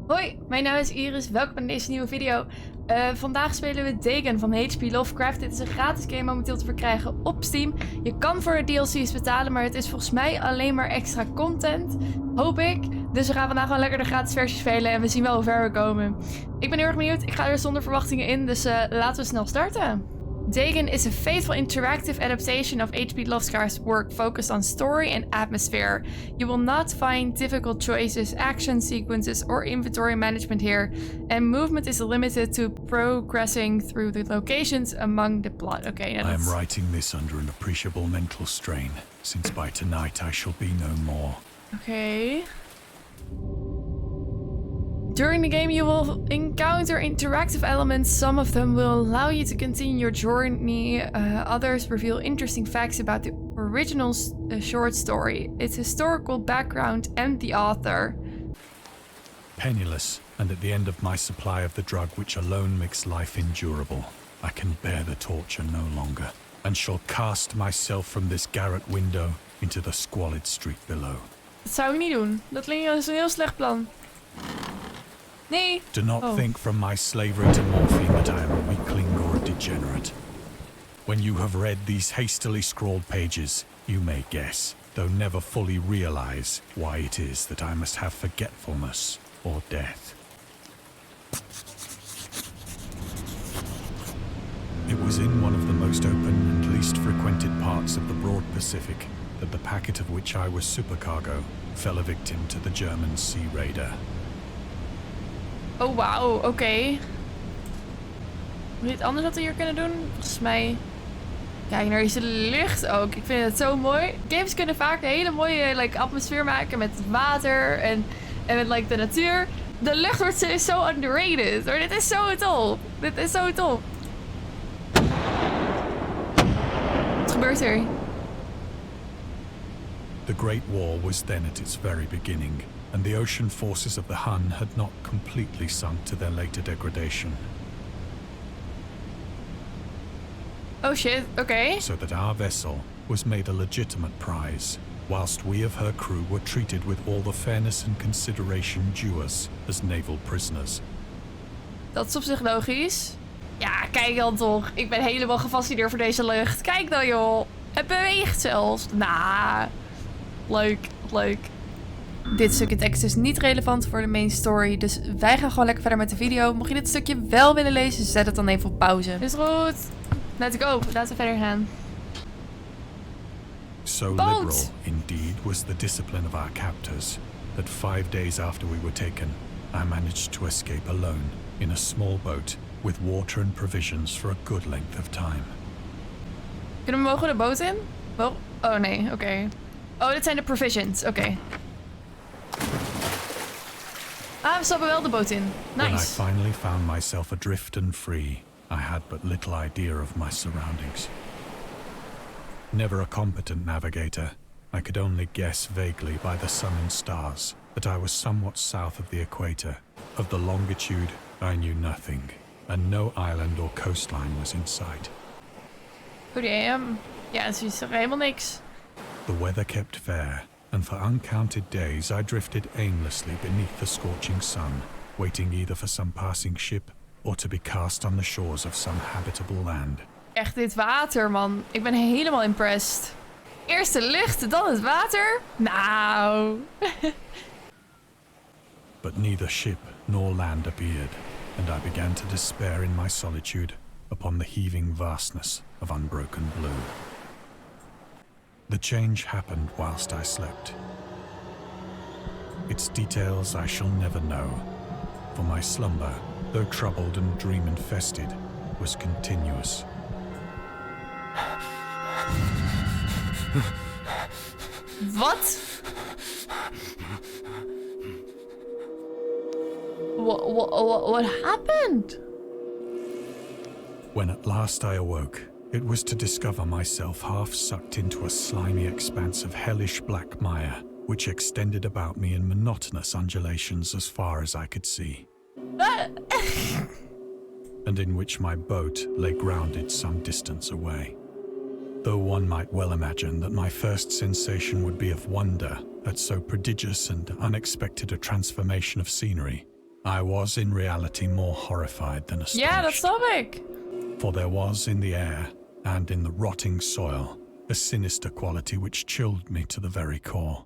Hoi, mijn naam is Iris. Welkom bij deze nieuwe video. Vandaag spelen we Dagon van H.P Lovecraft. Dit is een gratis game momenteel te verkrijgen op Steam. Je kan voor de DLC's betalen, maar het is volgens mij alleen maar extra content. Hoop ik. Dus we gaan vandaag gewoon lekker de gratis versie spelen en we zien wel hoe ver we komen. Ik ben heel erg benieuwd. Ik ga er zonder verwachtingen in, dus laten we snel starten. Dagon is a faithful interactive adaptation of H.P Lovecraft's work focused on story and atmosphere. You will not find difficult choices, action sequences, or inventory management here, and movement is limited to progressing through the locations among the plot. Okay, I am writing this under an appreciable mental strain, since by tonight I shall be no more. Okay. During the game, you will encounter interactive elements. Some of them will allow you to continue your journey. Others reveal interesting facts about the original short story, its historical background, and the author. Penniless, and at the end of my supply of the drug which alone makes life endurable, I can bear the torture no longer, and shall cast myself from this garret window into the squalid street below. Dat zou ik niet doen. Dat klinkt als een heel slecht plan. Nee. Do not think from my slavery to morphine that I am a weakling or a degenerate. When you have read these hastily scrawled pages, you may guess, though never fully realize, why it is that I must have forgetfulness or death. It was in one of the most open and least frequented parts of the broad Pacific that the packet of which I was supercargo fell a victim to the German sea raider. Oh, wauw. Oké. Moet je het anders wat we hier kunnen doen? Volgens mij... Kijk naar deze lucht ook. Ik vind het zo mooi. Games kunnen vaak een hele mooie atmosfeer maken met water en met de natuur. De lucht wordt zo underrated. Maar dit is zo top. Dit is zo top. Wat gebeurt er? The Great War was then at its very beginning, and the ocean forces of the Hun had not completely sunk to their later degradation. Oh shit, okay. So that our vessel was made a legitimate prize, whilst we of her crew were treated with all the fairness and consideration due us as naval prisoners. Dat is op zich logisch. Ja, kijk dan toch. Ik ben helemaal gefascineerd voor deze lucht. Kijk dan joh. Het beweegt zelfs. Leuk, leuk. Dit stukje tekst is niet relevant voor de main story, dus wij gaan gewoon lekker verder met de video. Mocht je dit stukje wel willen lezen, zet het dan even op pauze. Is goed. Let's go. Laten we verder gaan. So liberal, indeed, was the discipline of our captors, that 5 days after we were taken, I managed to escape alone in a small boat with water and provisions for a good length of time. Kunnen we mogen de boot in? Oh nee, oké. Oh, dit zijn de provisions, oké. Ah, we stappen wel de boot in. Nice. When I finally found myself adrift and free, I had but little idea of my surroundings. Never a competent navigator, I could only guess vaguely by the sun and stars that I was somewhat south of the equator. Of the longitude, I knew nothing, and no island or coastline was in sight. Goed, ja, het is toch helemaal niks. The weather kept fair, and for uncounted days I drifted aimlessly beneath the scorching sun, waiting either for some passing ship or to be cast on the shores of some habitable land. Echt dit water, man. Ik ben helemaal impressed. Eerst de lucht, dan het water. Nou. But neither ship nor land appeared, and I began to despair in my solitude upon the heaving vastness of unbroken blue. The change happened whilst I slept. Its details I shall never know, for my slumber, though troubled and dream-infested, was continuous. Wat? What happened? When at last I awoke, it was to discover myself half sucked into a slimy expanse of hellish black mire, which extended about me in monotonous undulations as far as I could see. And in which my boat lay grounded some distance away. Though one might well imagine that my first sensation would be of wonder at so prodigious and unexpected a transformation of scenery, I was in reality more horrified than astonished. Ja, dat snap ik. For there was in the air and in the rotting soil a sinister quality which chilled me to the very core.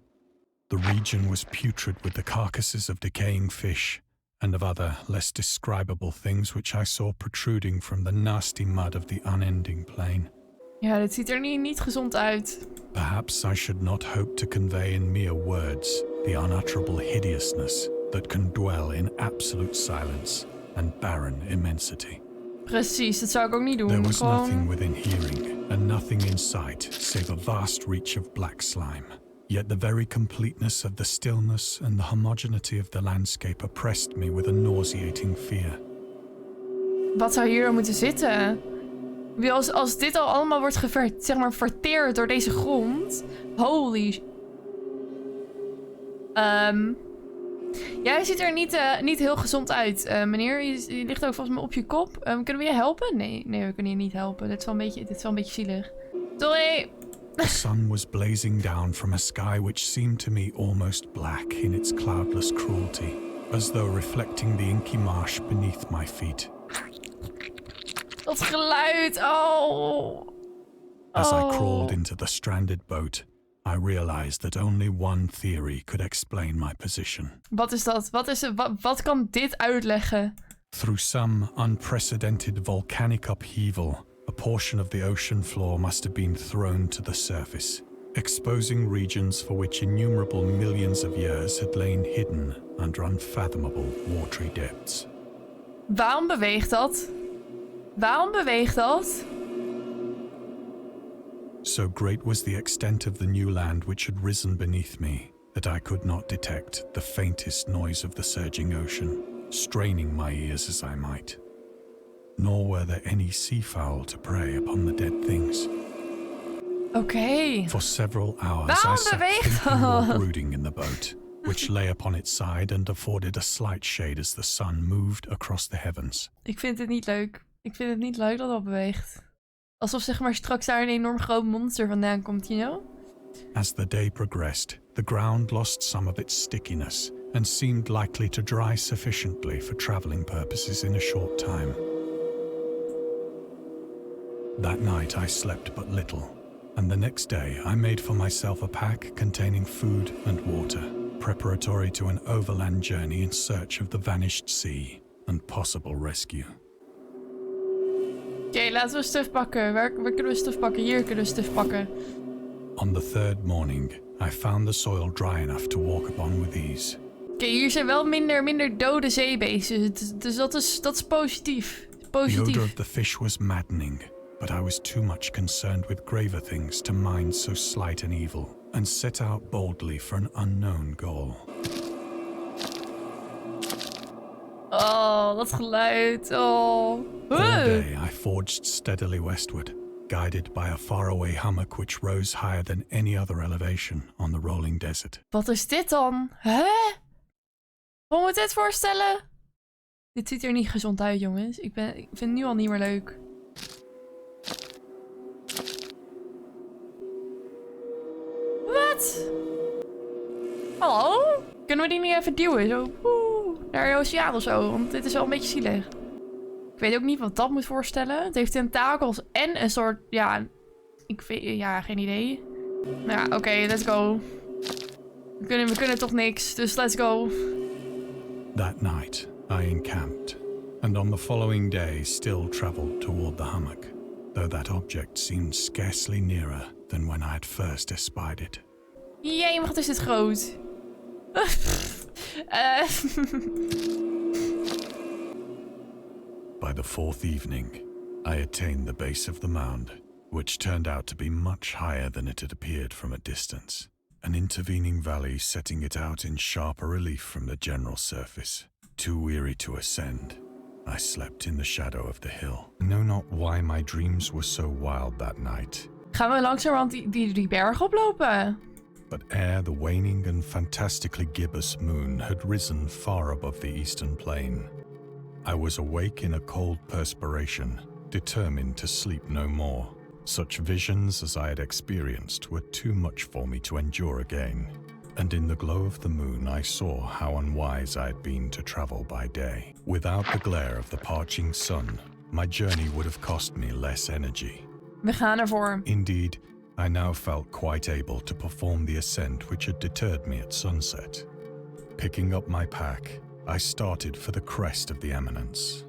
The region was putrid with the carcasses of decaying fish and of other less describable things which I saw protruding from the nasty mud of the unending plain. Ja, dit ziet er niet gezond uit. Perhaps I should not hope to convey in mere words the unutterable hideousness that can dwell in absolute silence and barren immensity. Precies, dat zou ik ook niet doen. There was Gewoon... nothing within hearing and nothing in sight save a vast reach of black slime. Yet the very completeness of the stillness and the homogeneity of the landscape oppressed me with a nauseating fear. Wat zou hier dan moeten zitten? Als dit al allemaal wordt verteerd door deze grond. Holy... Jij ziet er niet heel gezond uit, meneer. Je ligt ook volgens mij op je kop. Kunnen we je helpen? Nee, we kunnen je niet helpen. Dit is wel een beetje zielig. Sorry. The sun was blazing down from a sky which seemed to me almost black in its cloudless cruelty, as though reflecting the inky marsh beneath my feet. Dat geluid, oh. As I crawled into the stranded boat, I realized that only one theory could explain my position. Wat is dat? Wat kan dit uitleggen? Through some unprecedented volcanic upheaval, a portion of the ocean floor must have been thrown to the surface, exposing regions for which innumerable millions of years had lain hidden under unfathomable watery depths. Waarom beweegt dat? Waarom beweegt dat? So great was the extent of the new land which had risen beneath me that I could not detect the faintest noise of the surging ocean, straining my ears as I might. Nor were there any seafowl to prey upon the dead things. Okay. For several hours I sat thinking or brooding in the boat, which lay upon its side and afforded a slight shade as the sun moved across the heavens. Ik vind het niet leuk. Ik vind het niet leuk dat dat beweegt. Alsof straks daar een enorm groot monster vandaan komt, you know? As the day progressed, the ground lost some of its stickiness and seemed likely to dry sufficiently for traveling purposes in a short time. That night I slept but little, and the next day I made for myself a pack containing food and water, preparatory to an overland journey in search of the vanished sea and possible rescue. Oké, laten we stuf pakken. Waar kunnen we stuf pakken? Hier kunnen we stuf pakken. On the third morning, I found the soil dry enough to walk upon with ease. Oké, hier zijn wel minder dode zeebeesten, dus dat is positief. The odor of the fish was maddening, but I was too much concerned with graver things to mind so slight an evil, and set out boldly for an unknown goal. Oh, dat geluid. Oh. All day I forged steadily westward, guided by a faraway hummock which rose higher than any other elevation on the rolling desert. Wat is dit dan? Hè? Wat moet dit voorstellen? Dit ziet er niet gezond uit, jongens. Ik vind het nu al niet meer leuk. Wat? Hallo? Kunnen we die niet even duwen? Zo, naar de oceaan of zo. Want dit is wel een beetje zielig. Ik weet ook niet wat dat moet voorstellen. Het heeft tentakels en een soort... Ja, geen idee. Nou ja, oké, let's go. We kunnen toch niks, dus let's go. That night, I encamped, and on the following day still travelled toward the hummock, though that object seemed scarcely nearer than when I had first espied it. Jee, wat is dit groot. By the fourth evening, I attained the base of the mound, which turned out to be much higher than it had appeared from a distance, an intervening valley setting it out in sharper relief from the general surface. Too weary to ascend, I slept in the shadow of the hill. I know not why my dreams were so wild that night. Gaan we langzamerhand die berg oplopen? But ere the waning and fantastically gibbous moon had risen far above the eastern plain, I was awake in a cold perspiration, determined to sleep no more. Such visions as I had experienced were too much for me to endure again. and in the glow of the moon I saw how unwise I had been to travel by day. Without the glare of the parching sun, my journey would have cost me less energy. We gaan ervoor. Indeed, I now felt quite able to perform the ascent which had deterred me at sunset. Picking up my pack, I started for the crest of the eminence.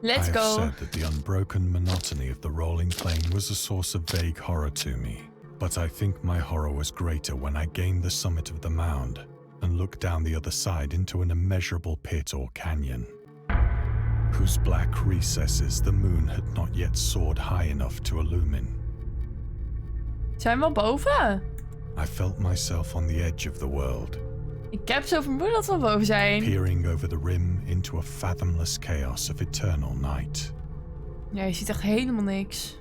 Let's I go. have said that the unbroken monotony of the rolling plain was a source of vague horror to me, but I think my horror was greater when I gained the summit of the mound and looked down the other side into an immeasurable pit or canyon, whose black recesses the moon had not yet soared high enough to illumine. Zijn we al boven? I felt myself on the edge of the world, Ik heb zo vermoeden dat we al boven zijn. peering over the rim into a fathomless chaos of eternal night. Ja, je ziet echt helemaal niks.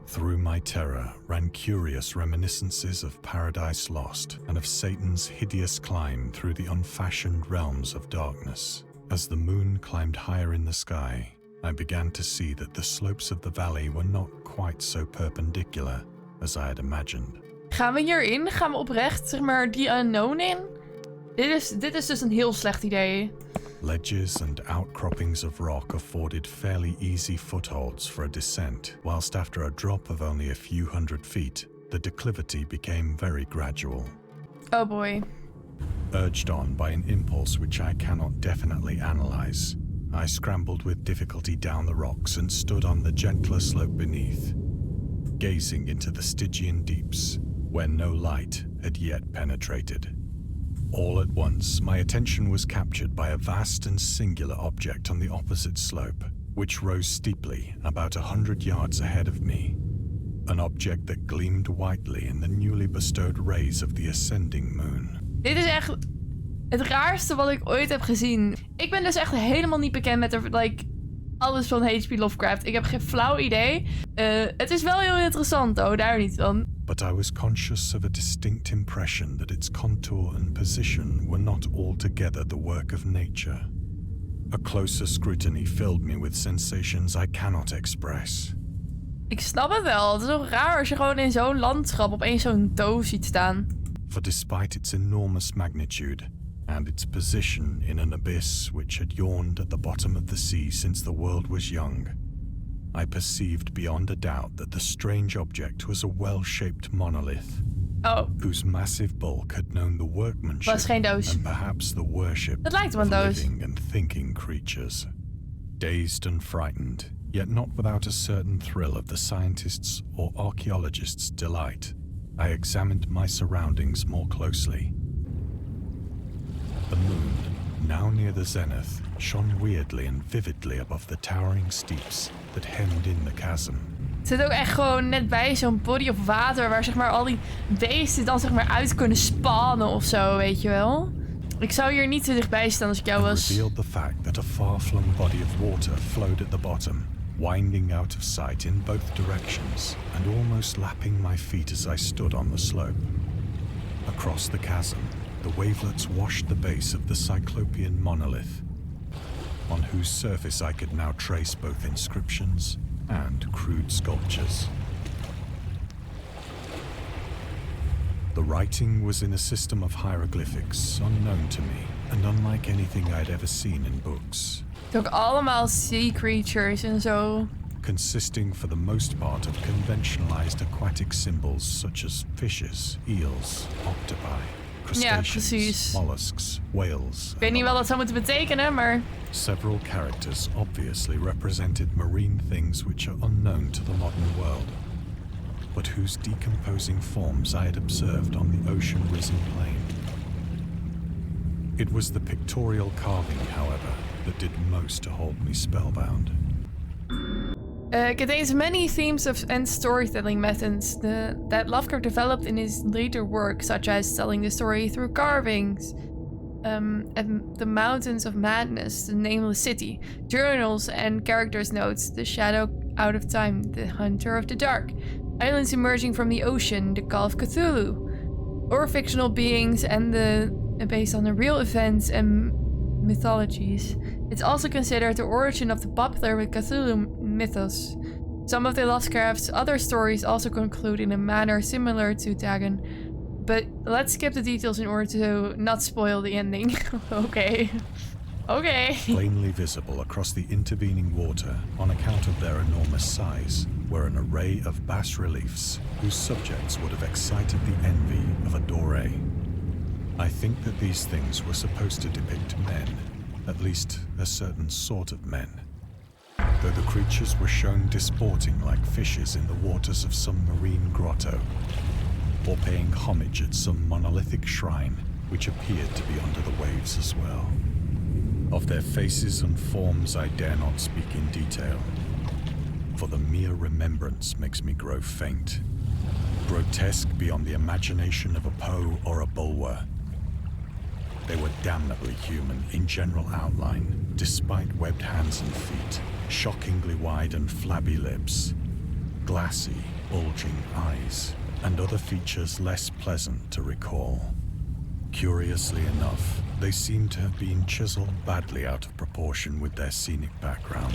Through my terror ran curious reminiscences of Paradise Lost and of Satan's hideous climb through the unfashioned realms of darkness. As the moon climbed higher in the sky, I began to see that the slopes of the valley were not quite so perpendicular as I had imagined. Gaan we hierin? Gaan we oprecht, zeg maar, die unknown in? Dit is dus een heel slecht idee. Ledges and outcroppings of rock afforded fairly easy footholds for a descent, whilst after a drop of only a few hundred feet, the declivity became very gradual. Oh boy. Urged on by an impulse which I cannot definitely analyze, I scrambled with difficulty down the rocks and stood on the gentler slope beneath, gazing into the Stygian deeps, where no light had yet penetrated. All at once, my attention was captured by a vast and singular object on the opposite slope, which rose steeply about 100 yards ahead of me. An object that gleamed whitely in the newly bestowed rays of the ascending moon. Dit is echt het raarste wat ik ooit heb gezien. Ik ben dus echt helemaal niet bekend met alles van H.P Lovecraft. Ik heb geen flauw idee. Het is wel heel interessant, daar niet van. But I was conscious of a distinct impression that its contour and position were not altogether the work of nature. A closer scrutiny filled me with sensations I cannot express. Ik snap het wel. Het is toch raar als je gewoon in zo'n landschap opeens zo'n doos ziet staan. For despite its enormous magnitude and its position in an abyss which had yawned at the bottom of the sea since the world was young, I perceived beyond a doubt that the strange object was a well-shaped monolith, whose massive bulk had known the workmanship Was geen doos. and perhaps the worship Het lijkt wel of een doos. living and thinking creatures. Dazed and frightened, yet not without a certain thrill of the scientist's or archaeologist's delight, I examined my surroundings more closely. The moon, now near the zenith, shone weirdly and vividly above the towering steeps that hemmed in the chasm. Het zit ook echt gewoon net bij zo'n body of water waar zeg maar al die beesten dan zeg maar uit kunnen spannen of zo, weet je wel. Ik zou hier niet te dichtbij staan als ik jou was. Revealed the fact that a far-flung body of water flowed at the bottom, winding out of sight in both directions and almost lapping my feet as I stood on the slope. Across the chasm, the wavelets washed the base of the cyclopean monolith, on whose surface I could now trace both inscriptions and crude sculptures. The writing was in a system of hieroglyphics unknown to me and unlike anything I'd ever seen in books. Ook allemaal sea creatures en zo. Consisting for the most part of conventionalized aquatic symbols such as fishes, eels, octopi, crustaceans, precies. mollusks, whales. Ik weet niet wat dat zou moeten betekenen, maar... Several characters obviously represented marine things which are unknown to the modern world, but whose decomposing forms I had observed on the ocean-risen plain. It was the pictorial carving, however, that did most to hold me spellbound. Contains many themes and storytelling methods that Lovecraft developed in his later work, such as telling the story through carvings, and the Mountains of Madness, the Nameless City, journals and characters' notes, the Shadow Out of Time, the Hunter of the Dark, islands emerging from the ocean, the Call of Cthulhu, or fictional beings based on the real events and mythologies. It's also considered the origin of the popular Cthulhu mythos. Some of the Lovecraft's other stories also conclude in a manner similar to Dagon, But let's skip the details in order to not spoil the ending. Okay. Okay. Plainly visible across the intervening water on account of their enormous size were an array of bas-reliefs whose subjects would have excited the envy of a Doré. I think that these things were supposed to depict men, at least a certain sort of men. Though the creatures were shown disporting like fishes in the waters of some marine grotto, or paying homage at some monolithic shrine which appeared to be under the waves as well. Of their faces and forms I dare not speak in detail, for the mere remembrance makes me grow faint. Grotesque beyond the imagination of a Poe or a Bulwer. They were damnably human in general outline, despite webbed hands and feet, shockingly wide and flabby lips, glassy, bulging eyes, and other features less pleasant to recall. Curiously enough, they seem to have been chiseled badly out of proportion with their scenic background.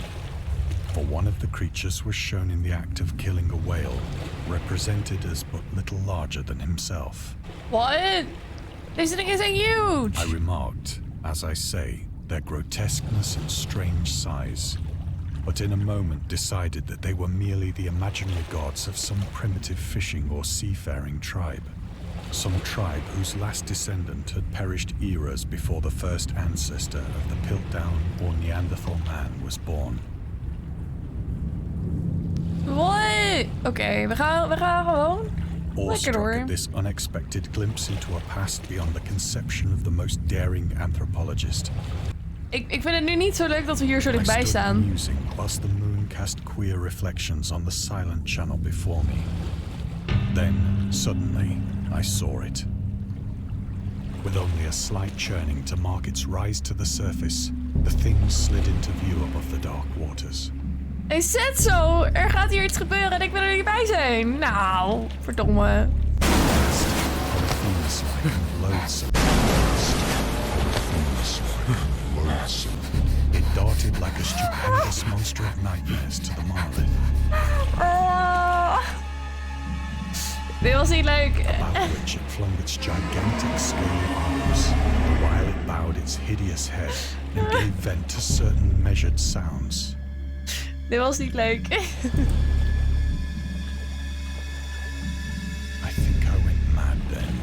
For one of the creatures was shown in the act of killing a whale, represented as but little larger than himself. What? This thing isn't huge! I remarked, as I say, their grotesqueness and strange size, but in a moment decided that they were merely the imaginary gods of some primitive fishing or seafaring tribe. Some tribe whose last descendant had perished eras before the first ancestor of the Piltdown or Neanderthal man was born. What? Oké, we gaan gewoon. Lekker Awestruck hoor. at this unexpected glimpse into a past beyond the conception of the most daring anthropologist. Ik vind het nu niet zo leuk dat we hier zo I dichtbij stood staan. musing whilst the moon cast queer reflections on the silent channel before me. Then, suddenly, I saw it. With only a slight churning to mark its rise to the surface, the thing slid into view above the dark waters. Is het zo? Er gaat hier iets gebeuren en ik wil er niet bij zijn. Nou, verdomme. Polyphemus-like and loathsome. It darted like a stupendous monster of nightmares to the monolith. Dit was niet leuk. About which it flung its gigantic scaly arms, while it bowed its hideous head and gave vent to certain measured sounds. Dit was niet leuk. I think I went mad then.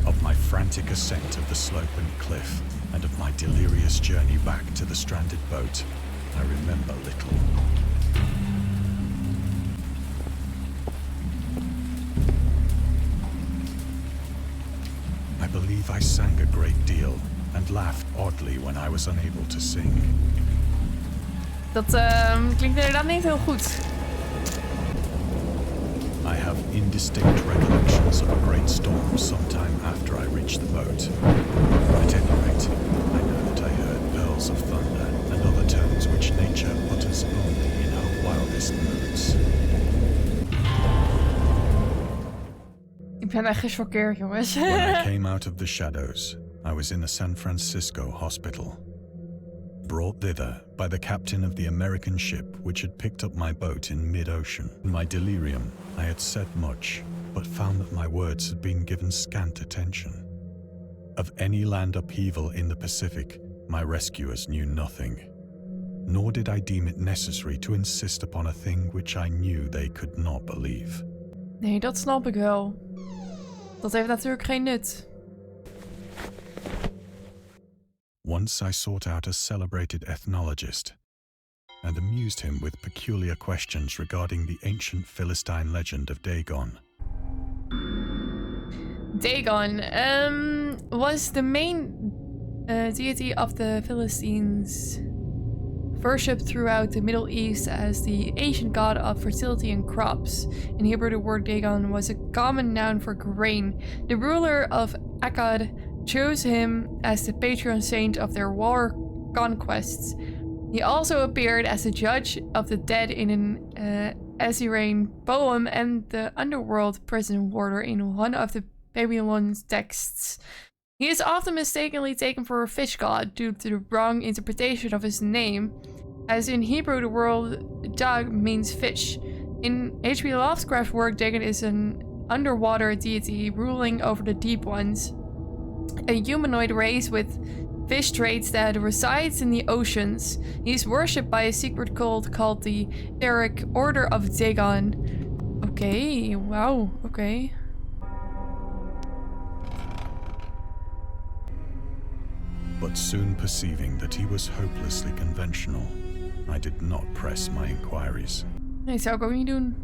Of my frantic ascent of the sloping cliff and of my delirious journey back to the stranded boat, I remember little. I believe I sang a great deal and laughed oddly when I was unable to sing. Dat klinkt inderdaad niet heel goed. I have indistinct recollections of a great storm sometime after I reached the boat. At any rate, I know that I heard pearls of thunder and other tones which nature utters only in her wildest moods. Ik ben echt gechoqueerd, jongens. When I came out of the shadows, I was in a San Francisco hospital. Brought thither by the captain of the American ship which had picked up my boat in mid-ocean. In my delirium, I had said much, but found that my words had been given scant attention. Of any land upheaval in the Pacific, my rescuers knew nothing. Nor did I deem it necessary to insist upon a thing which I knew they could not believe. Nee, dat snap ik wel. Dat heeft natuurlijk geen nut. Once I sought out a celebrated ethnologist and amused him with peculiar questions regarding the ancient Philistine legend of Dagon. Dagon was the main deity of the Philistines, worshipped throughout the Middle East as the ancient god of fertility and crops. In Hebrew, the word Dagon was a common noun for grain. The ruler of Akkad chose him as the patron saint of their war conquests. He also appeared as the judge of the dead in an Assyrian poem and the underworld prison warder in one of the Babylon's texts. He is often mistakenly taken for a fish god due to the wrong interpretation of his name, as in Hebrew the word dag means fish. In H.P Lovecraft's work, Dagon is an underwater deity ruling over the deep ones. A humanoid race with fish traits that resides in the oceans. He is worshipped by a secret cult called the Eric Order of Dagon. Oké, wauw, oké. But soon perceiving that he was hopelessly conventional, I did not press my inquiries. Nee, dat zou ik ook niet doen.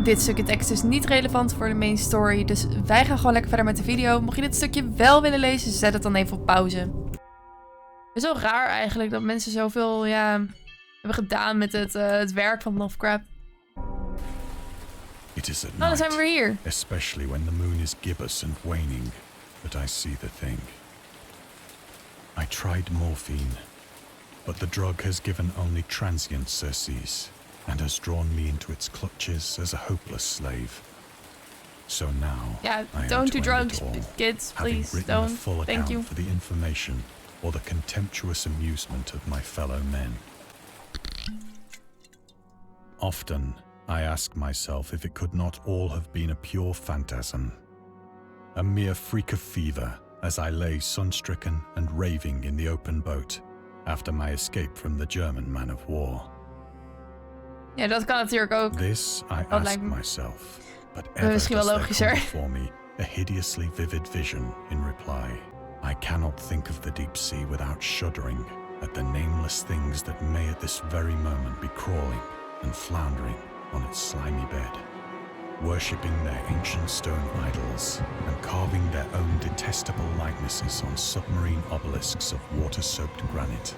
Dit stukje tekst is niet relevant voor de main story, dus wij gaan gewoon lekker verder met de video. Mocht je dit stukje wel willen lezen, zet het dan even op pauze. Het is wel raar eigenlijk dat mensen zoveel hebben gedaan met het werk van Lovecraft. It is at Dan zijn night, we weer hier. especially when the moon is gibbous and waning, that I see the thing. I tried morphine, but the drug has given only transient surcease, and has drawn me into its clutches as a hopeless slave. So now, Yeah, I am don't to do end drugs, it all, kids, having please, written a don't. full Thank account you. for the information or the contemptuous amusement of my fellow men. Often, I ask myself if it could not all have been a pure phantasm, a mere freak of fever, as I lay sun-stricken and raving in the open boat after my escape from the German man of war. Ja, dat kan natuurlijk ook. This I Dat ask lijkt me myself, but ever misschien wel does there come logischer. before me a hideously vivid vision in reply. I cannot think of the deep sea without shuddering at the nameless things that may at this very moment be crawling and floundering on its slimy bed, worshipping their ancient stone idols and carving their own detestable likenesses on submarine obelisks of water-soaked granite.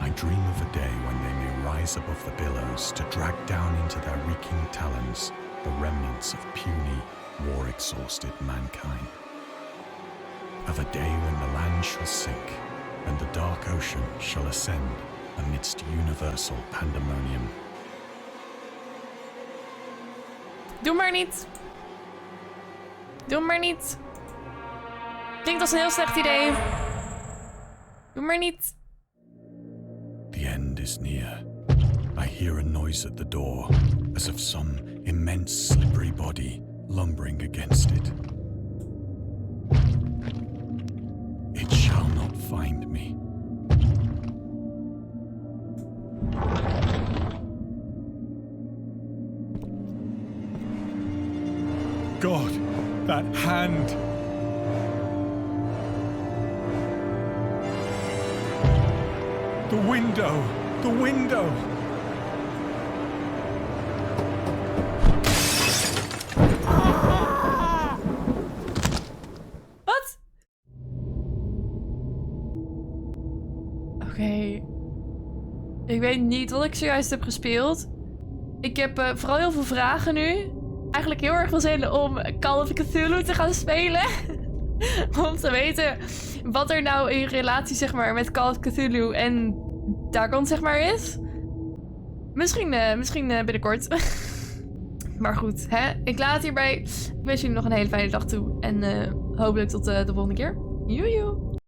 I dream of a day when they may rise above the billows to drag down into their reeking talons the remnants of puny, war-exhausted mankind. Of a day when the land shall sink and the dark ocean shall ascend amidst universal pandemonium. Doe maar niet. Doe maar niet. Klinkt als een heel slecht idee. Doe maar niet. The end is near. I hear a noise at the door, as of some immense slippery body lumbering against it. It shall not find me. God, that hand! The window! The window! Wat? Oké. Ik weet niet wat ik zojuist heb gespeeld. Ik heb vooral heel veel vragen nu. Eigenlijk heel erg veel zin om Call of Cthulhu te gaan spelen. Om te weten wat er nou in relatie zeg maar met Call of Cthulhu en Dagon zeg maar is. Misschien binnenkort. Maar goed, hè? Ik laat het hierbij. Ik wens jullie nog een hele fijne dag toe. En hopelijk tot de volgende keer. Joejoe!